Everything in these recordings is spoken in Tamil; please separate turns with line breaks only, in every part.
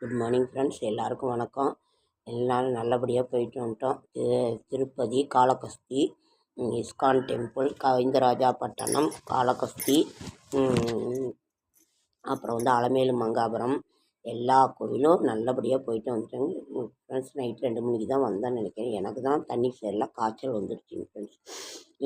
குட் மார்னிங் ஃப்ரெண்ட்ஸ், எல்லாருக்கும் வணக்கம். எல்லாரும் நல்லபடியாக போயிட்டு வந்துட்டோம். திருப்பதி, காளகஸ்தி, இஸ்கான் டெம்பிள், கவிந்தராஜாப்பட்டினம், காளகஸ்தி, அப்புறம் அலமேலு மங்காபுரம், எல்லா கோவிலும் நல்லபடியாக போயிட்டு வந்துட்டேங்க ஃப்ரெண்ட்ஸ். நைட் 2 மணிக்கு தான் வந்தேன்னு நினைக்கிறேன். எனக்கு தான் தண்ணி சரியில்லை, காய்ச்சல் வந்துடுச்சுங்க ஃப்ரெண்ட்ஸ்.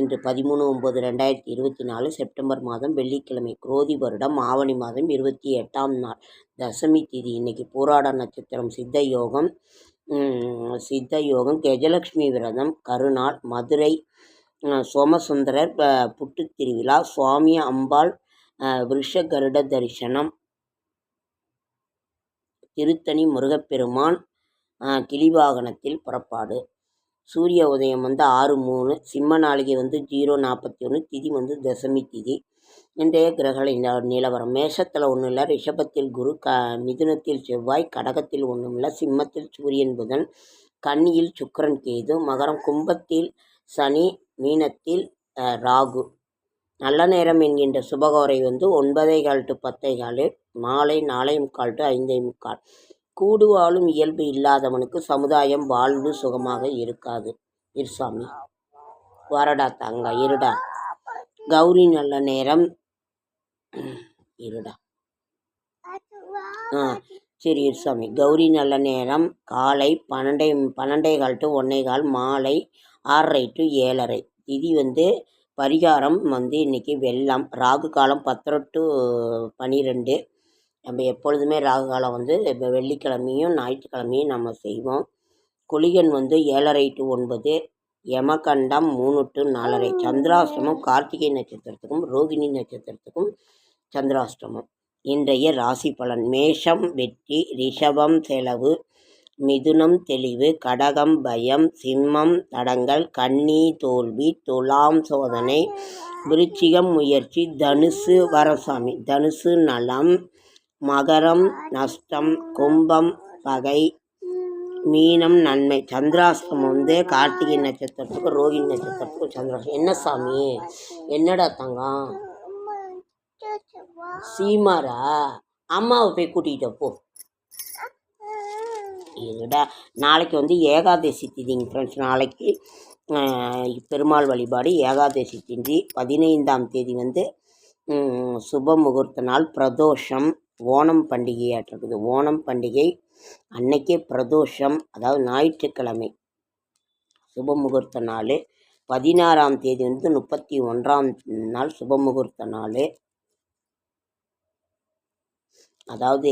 இன்று 13/9/2024 செப்டம்பர் மாதம் வெள்ளிக்கிழமை, குரோதி வருடம் ஆவணி மாதம் 28ஆம் நாள், தசமி திதி. இன்னைக்கு பூராட நட்சத்திரம், சித்த யோகம், கஜலட்சுமி விரதம், கருநாள், மதுரை சோமசுந்தரர் புட்டு திருவிழா, சுவாமி அம்பாள் விருஷகருட தரிசனம், திருத்தணி முருகப்பெருமான் கிளிவாகனத்தில் புறப்பாடு. சூரிய உதயம் 6:03, சிம்ம நாளிகை 0:41, திதி தசமி திதி. இன்றைய கிரக நிலவரம்: மேஷத்தில் ஒன்றும் இல்லை, ரிஷபத்தில் குரு, மிதுனத்தில் செவ்வாய், கடகத்தில் ஒன்றும் இல்லை, சிம்மத்தில் சூரியன் புதன், கன்னியில் சுக்கிரன் கேது, மகரம் கும்பத்தில் சனி, மீனத்தில் ராகு. நல்ல நேரம் என்கின்ற சுபகோரை 9:15 to 10:15, மாலை 4:45 to 5:45. கூடு வாழும் இயல்பு இல்லாதவனுக்கு சமுதாயம் வாழ்வு சுகமாக இருக்காது. இருசாமி வரடா தங்க, இருடா. கௌரி நல்ல நேரம், இருடா. சரி இருசாமி. கௌரி நல்ல நேரம் காலை 12:15 to 1:15, மாலை 6:30 to 7:30. திதி பரிகாரம் இன்னைக்கு வெள்ளம். ராகு காலம் 10 to 12. நம்ம எப்பொழுதுமே ராகு காலம் இப்போ வெள்ளிக்கிழமையும் ஞாயிற்றுக்கிழமையும் நம்ம செய்வோம். குளிகன் 7:30 to 9, யமகண்டம் 3 to 4:30. சந்திராஷ்டமம் கார்த்திகை நட்சத்திரத்துக்கும் ரோகிணி நட்சத்திரத்துக்கும் சந்திராஷ்டமம். இன்றைய ராசி பலன்: மேஷம் வெற்றி, ரிஷபம் செலவு, மிதுனம் தெளிவு, கடகம் பயம், சிம்மம் தடங்கள், கன்னி தோல்வி, துலாம் சோதனை, விருச்சிகம் முயற்சி, தனுசு வரசாமி, தனுசு நலம், மகரம் நஷ்டம், கும்பம் பகை, மீனம் நன்மை. சந்திராஷ்டமம் கார்த்திகை நட்சத்திரத்துக்கும் ரோகிணி நட்சத்திரத்துக்கும் சந்திராஷ்டம். என்ன சாமி, என்னடா தங்கம்? சீமாரா? அம்மாவை போய் கூட்டிகிட்ட போ. இருடா. நாளைக்கு ஏகாதசி திதிங்க ஃப்ரெண்ட்ஸ். நாளைக்கு பெருமாள் வழிபாடு, ஏகாதசி திதி. 15ஆம் தேதி சுப முகூர்த்த நாள், பிரதோஷம், ஓணம் பண்டிகையாட்டிருக்குது. ஓணம் பண்டிகை அன்னைக்கே பிரதோஷம், அதாவது ஞாயிற்றுக்கிழமை சுப முகூர்த்த நாள். 16ஆம் தேதி 31ஆம் நாள் சுப முகூர்த்த நாள். அதாவது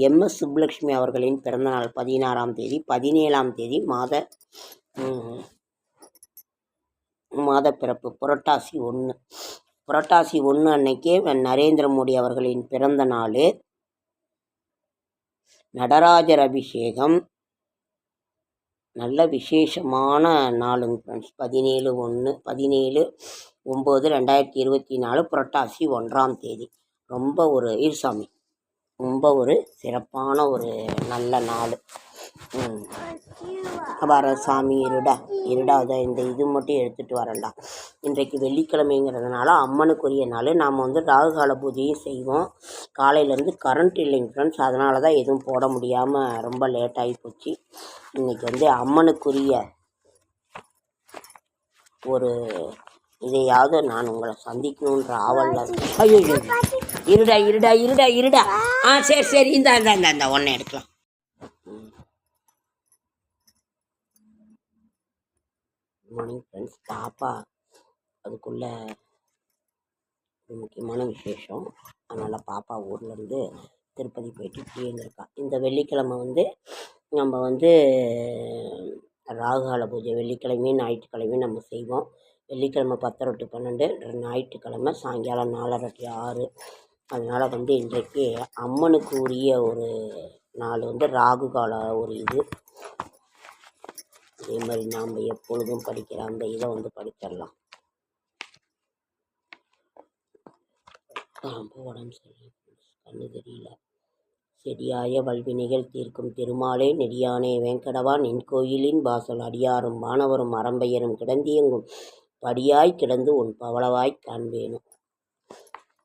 எம்.எஸ். சுப்புலட்சுமி அவர்களின் பிறந்தநாள் 16ஆம் தேதி. 17ஆம் தேதி மாத பிறப்பு, புரட்டாசி 1. புரட்டாசி 1 அன்னைக்கே நரேந்திர மோடி அவர்களின் பிறந்த நாள். நடராஜர் அபிஷேகம், நல்ல விசேஷமான நாளுங்க ஃப்ரெண்ட்ஸ். 17/9/2024 புரட்டாசி 1ஆம் தேதி. ரொம்ப சிறப்பான ஒரு நல்ல நாள். வர சாமி, இருடா இந்த இது மட்டும் எடுத்துகிட்டு வரேன்டா. இன்றைக்கு வெள்ளிக்கிழமைங்கிறதுனால அம்மனுக்குரிய நாள். நாம் ராகுகால பூஜையும் செய்வோம். காலையிலேருந்து கரண்ட் இல்லைங்க ஃப்ரெண்ட்ஸ், அதனால தான் எதுவும் போட முடியாமல் ரொம்ப லேட்டாகி போச்சு. இன்றைக்கி அம்மனுக்குரிய ஒரு இதையாவது நான் உங்களை சந்திக்கணுன்ற ஆவலில். ஐயோ, இருடா. சரி இந்த ஒன்றை எடுக்கலாம். Morning friends. பாப்பா அதுக்குள்ளே ஒரு முக்கியமான விசேஷம், அதனால் பாப்பா ஊர்லேருந்து திருப்பதி போயிட்டு தீர்ந்துருக்கா. இந்த வெள்ளிக்கிழமை நம்ம ராகுகால பூஜை வெள்ளிக்கிழமையும் ஞாயிற்றுக்கிழமையும் நம்ம செய்வோம். வெள்ளிக்கிழமை 10 to 12, ஞாயிற்றுக்கிழமை சாயங்காலம் 4:30 to 6. அதனால் இன்றைக்கு அம்மனுக்கு உரிய ஒரு நாள் ராகு கால ஒரு இது. அதே மாதிரி நாம் எப்பொழுதும் படிக்கிற அந்த இதை படிச்சிடலாம். உடம்பு சரி, கண்ணு தெரியல. செடியாய வல்வினைகள் தீர்க்கும் திருமாலே, நெடியானே வேங்கடவா, நின் கோயிலின் வாசல் அடியாரும் வானவரும் அறம்பெயரும் கிடந்தியங்கும் படியாய் கிடந்து உன் பவளவாய் காண்பேனும்.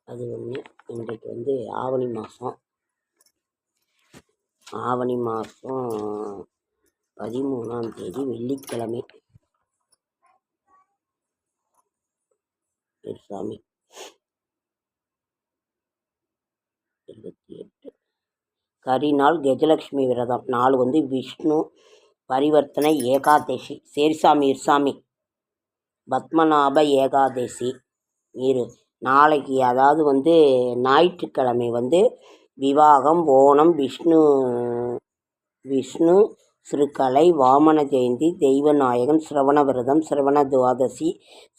அது ஒன்று. இன்றைக்கு ஆவணி மாதம். ஆவணி மாதம் 13ஆம் தேதி வெள்ளிக்கிழமை. சாமி 28 கரிநாள் கஜலட்சுமி விரதம். நாள் வந்து விஷ்ணு பரிவர்த்தனை ஏகாதசி. சேரிசாமி இருசாமி பத்மநாப ஏகாதசி நாளைக்கு, அதாவது வந்து ஞாயிற்றுக்கிழமை வந்து விவாகம், ஓணம், விஷ்ணு சிறுகலை, வாமன ஜெயந்தி, தெய்வநாயகன், சிரவண விரதம், சிரவண துவாதசி,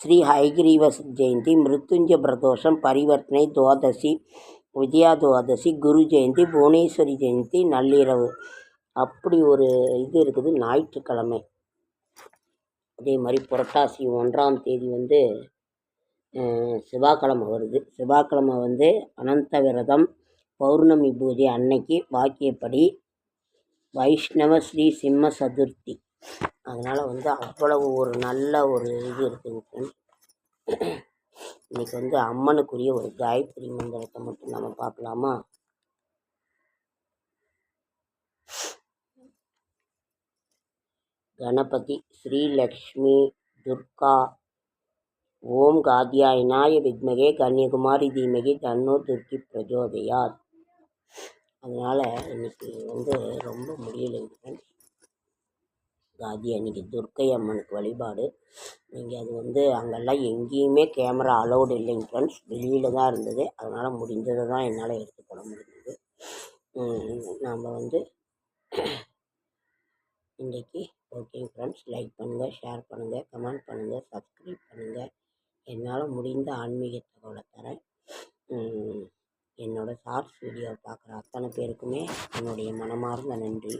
ஸ்ரீ ஹயகிரீவ ஜெயந்தி, மிருத்யுஞ்ச பிரதோஷம், பரிவர்த்தனை துவாதசி, விஜயா துவாதசி, குரு ஜெயந்தி, புவனேஸ்வரி ஜெயந்தி நள்ளிரவு. அப்படி ஒரு இது இருக்குது ஞாயிற்றுக்கிழமை. அதே மாதிரி புரட்டாசி 1ஆம் தேதி வந்து செவ்வாய்க்கிழமை வருது. செவ்வாய்க்கிழமை வந்து அனந்த விரதம், பௌர்ணமி பூஜை அன்னைக்கு வாக்கியப்படி வைஷ்ணவ ஸ்ரீ சிம்ம சதுர்த்தி. அதனால் வந்து அவ்வளவு ஒரு நல்ல ஒரு இது இருக்குங்க. இன்றைக்கி வந்து அம்மனுக்குரிய ஒரு காயத்ரி மந்திரத்தை மட்டும் நம்ம பார்க்கலாமா? கணபதி ஸ்ரீலக்ஷ்மி துர்கா ஓம் காத்யாயனாய வித்மகே கன்னியகுமாரி தீமகி தன்னோ துர்க்கி பிரஜோதயாத். அதனால் இன்னைக்கு வந்து ரொம்ப முடியலைங்க. காதி அன்னைக்கு துர்க்கை அம்மனுக்கு வழிபாடு. நீங்கள் அது வந்து அங்கெல்லாம் எங்கேயுமே கேமரா அலௌடு இல்லைங்க ஃப்ரெண்ட்ஸ், வெளியில் தான் இருந்தது. அதனால் முடிஞ்சதை தான் என்னால் எடுத்துக்கொள்ள முடிஞ்சது. நாம் வந்து இன்றைக்கி ஓகே ஃப்ரெண்ட்ஸ், லைக் பண்ணுங்கள், ஷேர் பண்ணுங்கள், கமெண்ட் பண்ணுங்கள், சப்ஸ்கிரைப் பண்ணுங்கள். என்னால் முடிந்த ஆன்மீக தகவலை தரேன். என்னோடய ஷார்ட்ஸ் வீடியோ பார்க்குற அத்தனை பேருக்குமே என்னுடைய மனமார்ந்த நன்றி.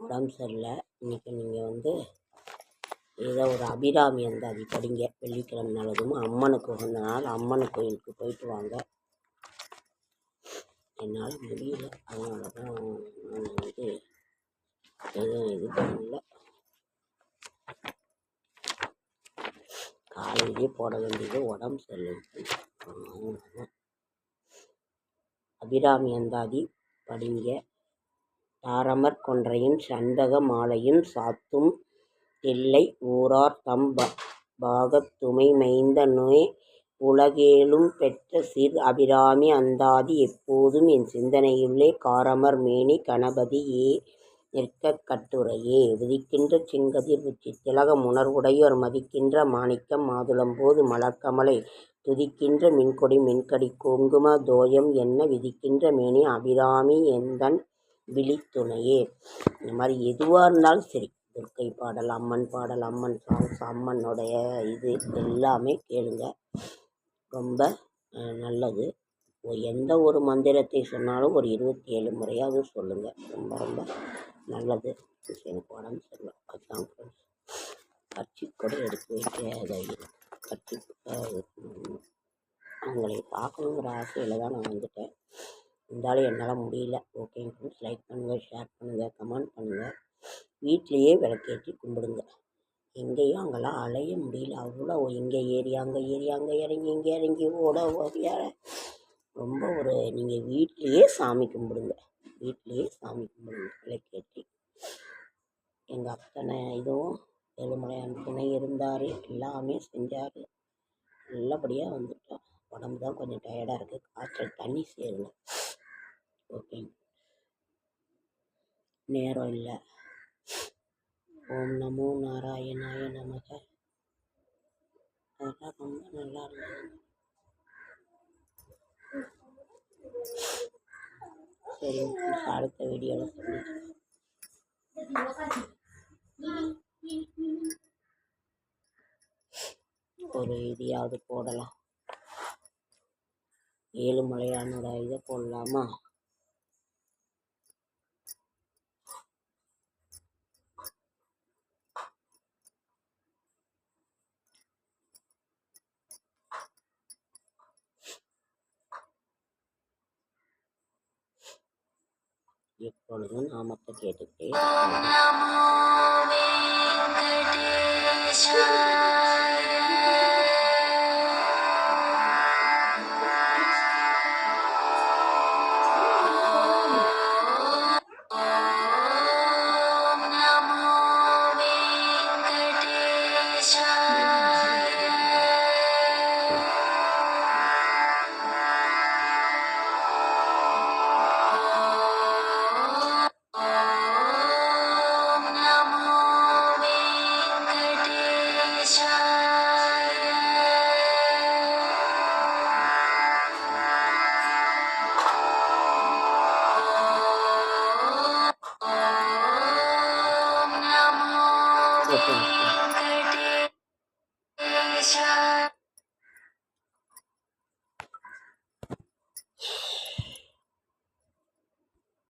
உடம்பு சரியில்லை, இன்றைக்கி நீங்கள் வந்து ஏதோ ஒரு அபிராமி அந்தாதி படிங்க. வெள்ளிக்கிழமை நாளதும் அம்மனுக்கு உகந்த நாள். அம்மன் கோயிலுக்கு போயிட்டு வாங்க. என்னால் முடியல, அதனால தான் நான் வந்து எதுவும் இது பண்ணல. காலையிலே போட வேண்டியது உடம்பு சரியில்லை. அபிராமி அந்தாதி படிங்க. தாரமர் கொன்றையும் சந்தக மாலையும் சாத்தும் தில்லை ஊரார் தம் பாகத்துமை மைந்த நோய் உலகேலும் பெற்ற சிறு அபிராமி அந்தாதி எப்போதும் என் சிந்தனையுள்ளே காரமர் மேனி கணபதி நிற்க கட்டுரையே விதிக்கின்ற செங்கதிர் உச்சி திலகம் உணர்வுடையோர் மதிக்கின்ற மாணிக்கம் மாதுளம்போது மலர்கமலை துதிக்கின்ற மின்கொடி மின்கடி குங்கும தோயம் என்ன விதிக்கின்ற மேனி அபிராமி எந்தன் விழித்துணையே. இந்த மாதிரி எதுவாக இருந்தாலும் சரி, துர்க்கை பாடல், அம்மன் பாடல், அம்மன் சாங்ஸ், அம்மனுடைய இது எல்லாமே கேளுங்க. ரொம்ப நல்லது. எந்த ஒரு மந்திரத்தை சொன்னாலும் ஒரு 27 முறையாவது சொல்லுங்கள். ரொம்ப ரொம்ப நல்லது. எனக்கு உடம்பு சரியில்லை, அதுதான் ஃப்ரெண்ட்ஸ். கட்சி கூட எடுத்து வைக்க கட்சி அவங்களை பார்க்கணுங்கிற ஆசையில் தான் நான் வந்துட்டேன். இருந்தாலும் என்னால் முடியல. ஓகேங்க ஃப்ரெண்ட்ஸ், லைக் பண்ணுங்கள், ஷேர் பண்ணுங்கள், கமெண்ட் பண்ணுங்கள். வீட்லேயே விளக்கேற்றி கும்பிடுங்க. எங்கேயும் அங்கெல்லாம் அலைய முடியல. அவ்வளோ இங்கே ஏறி அங்கே ஏறி அங்கே இறங்கி இங்கே இறங்கி ஓட ஓடியார ரொம்ப ஒரு நீங்கள் வீட்லேயே சாமி கும்பிடுங்க. வீட்லேயே சாமி கும்பிடுங்க விளக்கேற்றி. எங்கள் அத்தனை இதுவும் ஏழுமலையான் துணை இருந்தார், எல்லாமே செஞ்சார். நல்லபடியாக வந்துட்டோம். உடம்பு தான் கொஞ்சம் டயர்டாக இருக்குது. காய்ச்சல் தண்ணி சேருங்க. ஓகே, நேரம் இல்லை. ஓம் நமோ நாராயணாய நமக. அதெல்லாம் ரொம்ப நல்லா இருந்தது. சரி, அடுத்த வீடியோவில் சந்திக்கிறேன். ஒரு இதையாவது போடலாம். ஏழுமலையானோட இதை போடலாமா? எப்பொழுதும் நாமத்தை கேட்டுக்கிட்டே ஓகேங்க.